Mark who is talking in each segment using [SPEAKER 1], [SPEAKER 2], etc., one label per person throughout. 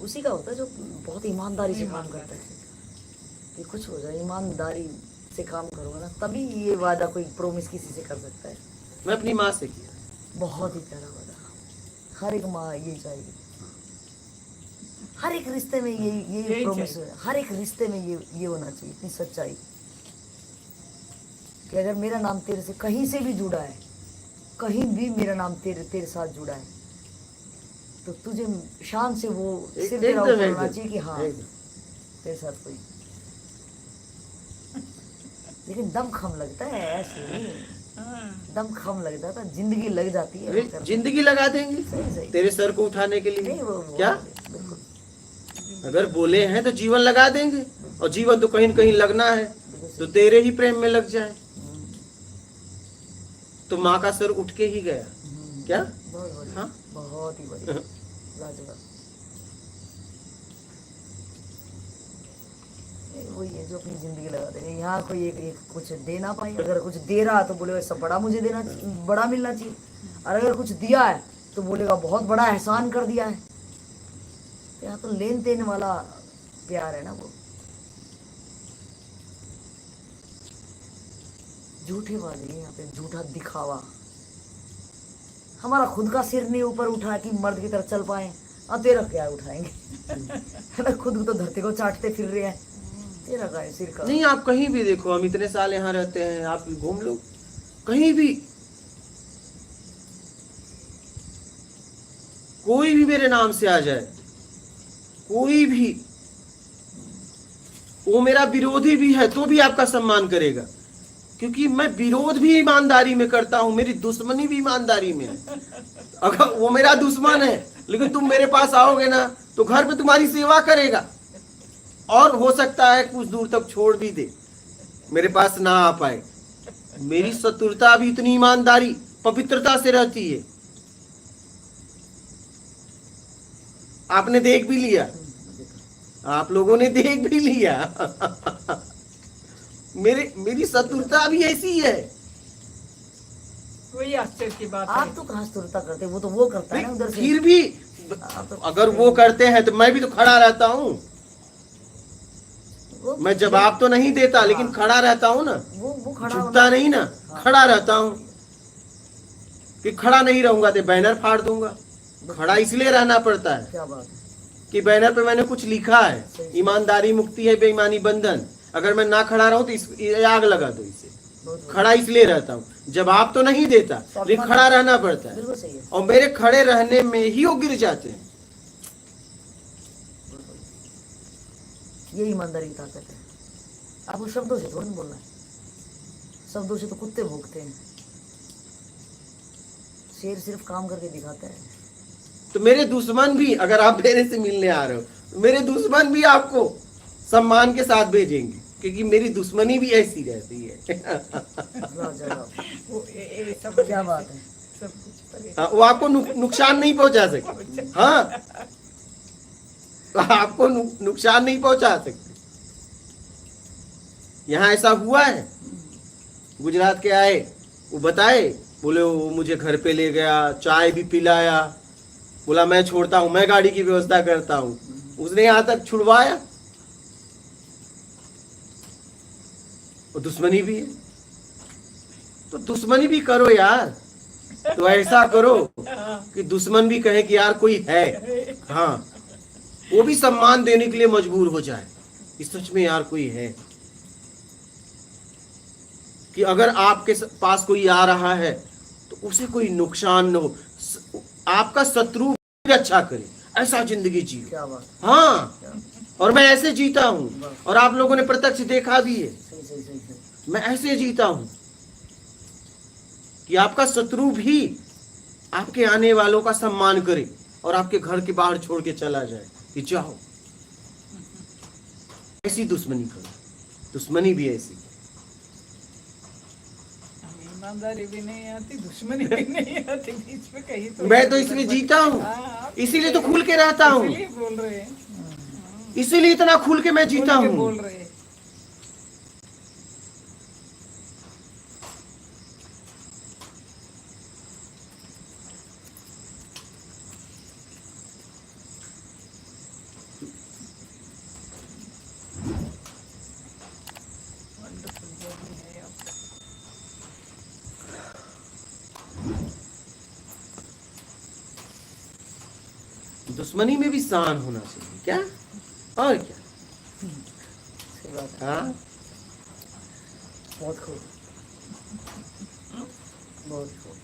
[SPEAKER 1] उसी का होता है जो बहुत ईमानदारी से काम करता है कि कुछ हो जाए, ईमानदारी से काम करोगे ना तभी ये वादा कोई प्रॉमिस किसी से कर सकता है।
[SPEAKER 2] मैं अपनी माँ से किया,
[SPEAKER 1] बहुत ही प्यारा वादा, हर एक माँ ये चाहेगी, हर एक रिश्ते में ये प्रॉमिस है, हर एक रिश्ते में ये होना चाहिए, इतनी सच्चाई कि अगर मेरा नाम तेरे से कहीं से भी जुड़ा है, कहीं भी मेरा नाम तेरे साथ जुड़ा है, तो तुझे शान से वो सिर तेरा ऊपर होना चाहिए कि हाँ तेरे साथ कोई। लेकिन दम खम लगता है, ऐसे नहीं, दम खम लगता है, जिंदगी लग जाती है।
[SPEAKER 2] जिंदगी लगा देंगे
[SPEAKER 1] सही।
[SPEAKER 2] तेरे सर को उठाने के लिए,
[SPEAKER 1] नहीं, वो
[SPEAKER 2] क्या
[SPEAKER 1] बिल्कुल।
[SPEAKER 2] अगर बोले हैं तो जीवन लगा देंगे, और जीवन तो कहीं न कहीं लगना है, तो तेरे ही प्रेम में लग जाए तो माँ का सर उठ के ही गया। क्या
[SPEAKER 1] बहुत बढ़िया,
[SPEAKER 2] हाँ
[SPEAKER 1] बहुत ही बढ़िया, लाजवाब। वही है जो अपनी जिंदगी लगा देगा। यहाँ कोई एक कुछ दे ना पाए, अगर कुछ दे रहा तो बोलेगा सब बड़ा मुझे देना, बड़ा मिलना चाहिए, और अगर कुछ दिया है तो बोलेगा बहुत बड़ा एहसान कर दिया है। तो यहाँ तो लेन देन वाला प्यार है ना, वो झूठे वाले यहाँ पे, झूठा दिखावा। हमारा खुद का सिर नहीं ऊपर उठा कि मर्द की तरह चल पाए, तेरा क्या उठाएंगे खुद को तो धरती को चाटते फिर रहे हैं, तेरा का है सिर का।
[SPEAKER 2] नहीं, आप कहीं भी देखो, हम इतने साल यहाँ रहते हैं, आप घूम लो कहीं भी, कोई भी मेरे नाम से आ जाए, कोई भी, वो मेरा विरोधी भी है तो भी आपका सम्मान करेगा, क्योंकि मैं विरोध भी ईमानदारी में करता हूं, मेरी दुश्मनी भी ईमानदारी में है। अगर वो मेरा दुश्मन है लेकिन तुम मेरे पास आओगे ना तो घर में तुम्हारी सेवा करेगा, और हो सकता है कुछ दूर तक छोड़ भी दे, मेरे पास ना आ पाए। मेरी शत्रुता भी इतनी ईमानदारी पवित्रता से रहती है, आपने देख भी लिया, आप लोगों ने देख भी लिया मेरी शत्रुता भी ऐसी है।
[SPEAKER 3] वही आश्चर्य की बात है।
[SPEAKER 1] आप तो कहाँ शत्रुता करते, वो तो वो करता है ना उधर से।
[SPEAKER 2] फिर भी अगर वो करते हैं तो मैं भी तो खड़ा रहता हूँ, मैं जवाब तो नहीं देता लेकिन खड़ा रहता हूँ ना,
[SPEAKER 1] वो खड़ा
[SPEAKER 2] झुकता नहीं ना, खड़ा रहता हूँ। कि खड़ा नहीं रहूंगा तो बैनर फाड़ दूंगा, खड़ा इसलिए रहना पड़ता है।
[SPEAKER 1] क्या बात है
[SPEAKER 2] कि बैनर पे मैंने कुछ लिखा है, ईमानदारी मुक्ति है बेईमानी बंधन। अगर मैं ना खड़ा रहूं तो आग लगा दो इसे, खड़ा इसलिए रहता हूँ, जवाब तो नहीं देता लेकिन खड़ा रहना पड़ता है, और मेरे खड़े रहने में ही वो गिर जाते हैं।
[SPEAKER 1] ये ईमानदारी की ताकत है। आपको शब्दों से थोड़ा नहीं बोलना है, शब्दों से तो कुत्ते भौंकते हैं, शेर सिर्फ काम करके दिखाता है।
[SPEAKER 2] तो मेरे दुश्मन भी, अगर आप मेरे से मिलने आ रहे हो तो मेरे दुश्मन भी आपको सम्मान के साथ भेजेंगे, क्योंकि मेरी दुश्मनी भी ऐसी रहती है
[SPEAKER 1] क्या बात है,
[SPEAKER 2] हाँ, वो आपको नुकसान नहीं पहुंचा सकते। हाँ, आपको नुकसान नहीं पहुंचा सकते। यहाँ ऐसा हुआ है, गुजरात के आए, वो बताए, बोले वो मुझे घर पे ले गया, चाय भी पिलाया, बोला मैं छोड़ता हूँ, मैं गाड़ी की व्यवस्था करता हूँ, उसने यहाँ तक छुड़वाया। वो दुश्मनी भी है, तो दुश्मनी भी करो यार, तो ऐसा करो कि दुश्मन भी कहे कि यार कोई है, हाँ, वो भी सम्मान देने के लिए मजबूर हो जाए कि सच में यार कोई है। कि अगर आपके पास कोई आ रहा है तो उसे कोई नुकसान न हो, आपका शत्रु भी अच्छा करे, ऐसा जिंदगी जियो।
[SPEAKER 1] क्या बात,
[SPEAKER 2] हाँ, और मैं ऐसे जीता हूँ, और आप लोगों ने प्रत्यक्ष देखा भी है, मैं ऐसे जीता हूँ कि आपका शत्रु भी आपके आने वालों का सम्मान करे और आपके घर के बाहर छोड़ के चला जाए कि जाओ। ऐसी दुश्मनी करो, दुश्मनी भी ऐसी।
[SPEAKER 3] ईमानदारी भी नहीं आती, दुश्मनी भी नहीं आती, बीच में कहीं तो।
[SPEAKER 2] मैं तो इसलिए जीता हूँ, इसीलिए तो खुल के रहता हूँ,
[SPEAKER 3] इसीलिए बोल रहे हैं,
[SPEAKER 2] इसीलिए इतना खुल के मैं जीता हूँ।
[SPEAKER 3] बोल रहे हैं।
[SPEAKER 2] दुश्मनी में भी शान होना चाहिए, क्या और क्या।
[SPEAKER 1] सही बात है,
[SPEAKER 2] हाँ
[SPEAKER 1] बहुत खूब, बहुत खूब,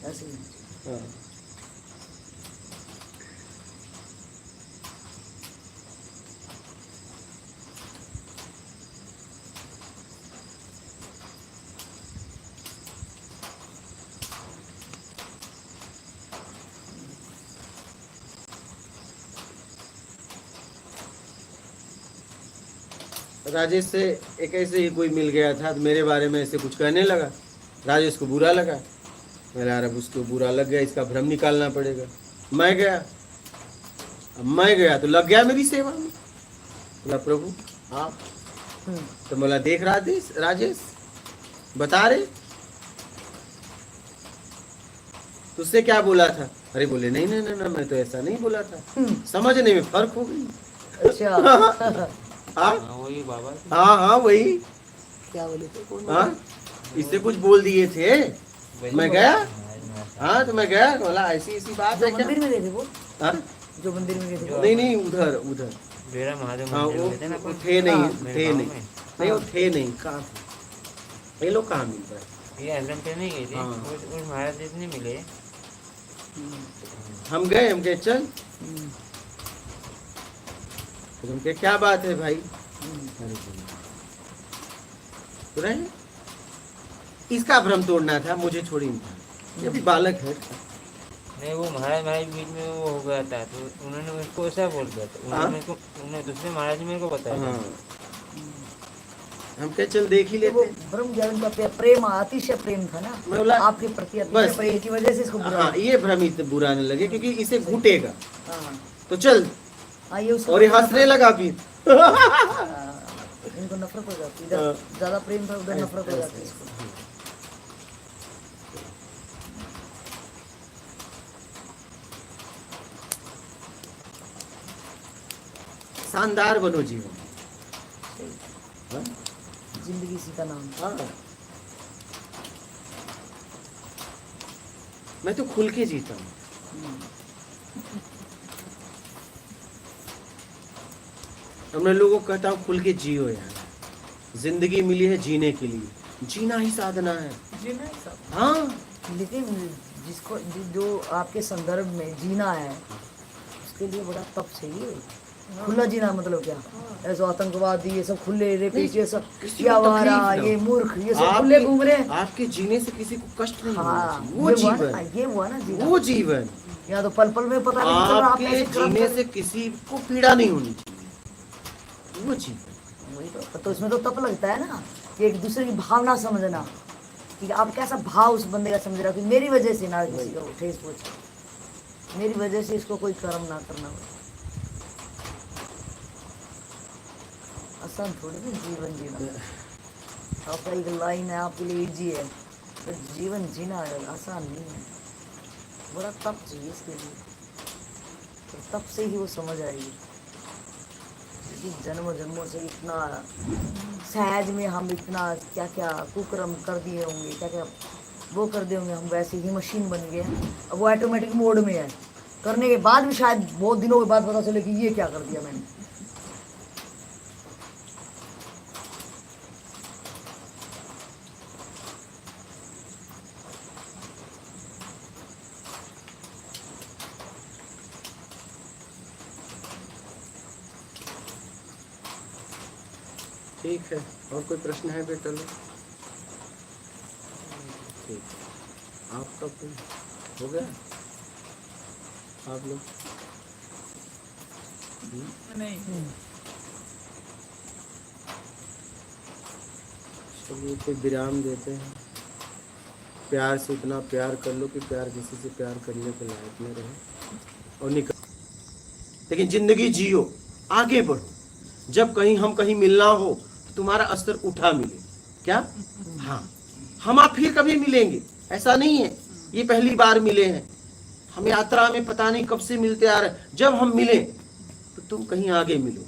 [SPEAKER 1] ऐसे ही।
[SPEAKER 2] हाँ। राजेश से एक ऐसे ही कोई मिल गया था, तो मेरे बारे में ऐसे कुछ कहने लगा। राजेश को बुरा लगा। मेरे यार अब उसको बुरा लग गया, इसका भ्रम निकालना पड़ेगा। मैं गया, अब मैं गया तो लग गया मेरी सेवा में। बोला प्रभु आप, तो बोला देख राजेश बता रहे तुझसे क्या बोला था। अरे बोले नहीं नहीं नहीं, मैं तो ऐसा नहीं बोला था। समझने में फर्क हो गई।
[SPEAKER 1] अच्छा
[SPEAKER 2] हाँ
[SPEAKER 4] वही बाबा
[SPEAKER 2] हाँ हाँ वही।
[SPEAKER 1] क्या बोले थे, कौन
[SPEAKER 2] हाँ इससे कुछ बोल दिए थे। मैं गया, हाँ तो मैं गया, बोला ऐसी ऐसी बात
[SPEAKER 1] जो
[SPEAKER 2] है क्या?
[SPEAKER 1] मंदिर में गए थे वो,
[SPEAKER 2] हाँ?
[SPEAKER 1] जो मंदिर में गए थे वो?
[SPEAKER 2] नहीं नहीं उधर उधर
[SPEAKER 4] बेरा महादेव
[SPEAKER 2] हाँ
[SPEAKER 4] मंदिर
[SPEAKER 2] वो
[SPEAKER 4] में थे ना
[SPEAKER 2] वो
[SPEAKER 4] अपन।
[SPEAKER 2] थे नहीं,
[SPEAKER 1] हाँ,
[SPEAKER 2] थे
[SPEAKER 4] गाँव
[SPEAKER 2] नहीं
[SPEAKER 4] में।
[SPEAKER 2] नहीं वो थे नहीं। कहाँ थे ये लोग, कहाँ मिल रहे हैं?
[SPEAKER 4] ये आश्रम पे नहीं गए थे,
[SPEAKER 2] हाँ।
[SPEAKER 4] उस महाराज जी से नहीं मिले।
[SPEAKER 2] हम गए, हम कहे चल,
[SPEAKER 1] हम्म,
[SPEAKER 2] तो हम कहे क्या बात है भाई।
[SPEAKER 1] हम्म,
[SPEAKER 2] अरे बोले, तो रहे इसका भ्रम तोड़ना था, मुझे छोड़ी नहीं था, ये भी बालक है।
[SPEAKER 4] नहीं वो महाराज बीच में वो हो गया था, तो उन्होंने उसको ऐसा बोल दिया था।
[SPEAKER 2] हाँ?
[SPEAKER 4] उन्होंने दूसरे महाराज जी मेरे को बताया
[SPEAKER 2] हाँ
[SPEAKER 4] था।
[SPEAKER 2] हम कहे चल देख ही
[SPEAKER 1] तो वो
[SPEAKER 2] लेते।
[SPEAKER 1] ब्रह्म ज्ञान का प्रेम, अतिशय प्रेम था ना
[SPEAKER 2] मैं बोला,
[SPEAKER 1] आपके प्रति,
[SPEAKER 2] बस।
[SPEAKER 1] अतिशय प्रेम की वजह से इसको बुरा
[SPEAKER 2] हाँ ये भ्रमित बुरा नहीं लगे, क्योंकि इसे घुटेगा
[SPEAKER 1] हाँ
[SPEAKER 2] तो चल।
[SPEAKER 1] हाँ, ये उसको
[SPEAKER 2] और ये हंसने लगा फिर।
[SPEAKER 1] हाँ, इनको नफरत हो जाती है,
[SPEAKER 2] हाँ।
[SPEAKER 1] इधर ज्यादा प्रेम था उधर नफरत हो जाती है इसको।
[SPEAKER 2] शानदार बनो जीवन। हाँ?
[SPEAKER 1] जिंदगी इसी का नाम।
[SPEAKER 2] हाँ। मैं तो खुल के जीता हूँ। मैं लोगों को कहता हूँ खुल के जियो यार, जिंदगी मिली है जीने के लिए, जीना ही साधना है।
[SPEAKER 3] जीना ही सब।
[SPEAKER 2] हाँ
[SPEAKER 1] लेकिन जिसको जो आपके संदर्भ में जीना है उसके लिए बड़ा तप चाहिए। खुला जीना मतलब क्या, ऐसा आतंकवादी ये सब खुले रेपीट ये सब,
[SPEAKER 2] किसी
[SPEAKER 1] ये
[SPEAKER 2] को
[SPEAKER 1] आवारा
[SPEAKER 2] तकलीफ ना
[SPEAKER 1] ये
[SPEAKER 2] हो।
[SPEAKER 1] मूर्ख ये सब खुले घूम रहे हैं।
[SPEAKER 2] आपके जीने से किसी को कष्ट नहीं होना
[SPEAKER 1] हाँ
[SPEAKER 2] चाहिए। वो
[SPEAKER 1] ये हुआ ना,
[SPEAKER 2] जीवन,
[SPEAKER 1] ये हुआ ना जीना।
[SPEAKER 2] वो जीवन।
[SPEAKER 1] यहाँ तो पल पल में पता नहीं चल रहा आप
[SPEAKER 2] आपके
[SPEAKER 1] कैसे कर्म
[SPEAKER 2] जीने
[SPEAKER 1] कर-
[SPEAKER 2] से किसी को पीड़ा नहीं होनी चाहिए, वो जीवन।
[SPEAKER 1] वही तो इसमें तो तप लगता है ना कि एक दूसरे की भावना समझना, कि आप कैसा भाव उस बंदे का समझ रहा हो, कि मेरी वजह से ना किसी को ठेस पहुंचे, मेरी वजह से इसको कोई कर्म ना करना हो। आसान थोड़ी ना जीवन जीना, आपका एक लाइन है आपके लिए इजी है, तो जीवन जीना आसान नहीं है, बड़ा तप चाहिए इसके लिए। तो तप से ही वो समझ आएगी, क्योंकि जन्मों जन्मों से इतना सहज में हम इतना क्या क्या कुकर्म कर दिए होंगे, क्या क्या वो कर दिए होंगे, हम वैसे ही मशीन बन गए हैं। अब वो ऑटोमेटिक मोड में है, करने के बाद भी शायद बहुत दिनों के बाद पता चले कि ये क्या कर दिया मैंने।
[SPEAKER 2] ठीक है, और कोई प्रश्न है बेटा लोग? ठीक है, आपका कोई हो गया? आप लोग
[SPEAKER 3] नहीं
[SPEAKER 2] चलिए फिर विराम देते हैं। प्यार से इतना प्यार कर लो कि प्यार किसी से प्यार करने के लायक में रहे और निकल। लेकिन जिंदगी जियो, आगे बढ़ो। जब कहीं हम कहीं मिलना हो तो तुम्हारा स्तर उठा मिले, क्या? हाँ, हम आप फिर कभी मिलेंगे, ऐसा नहीं है ये पहली बार मिले हैं। हम यात्रा में पता नहीं कब से मिलते आ रहे, जब हम मिले तो तुम कहीं आगे मिलो।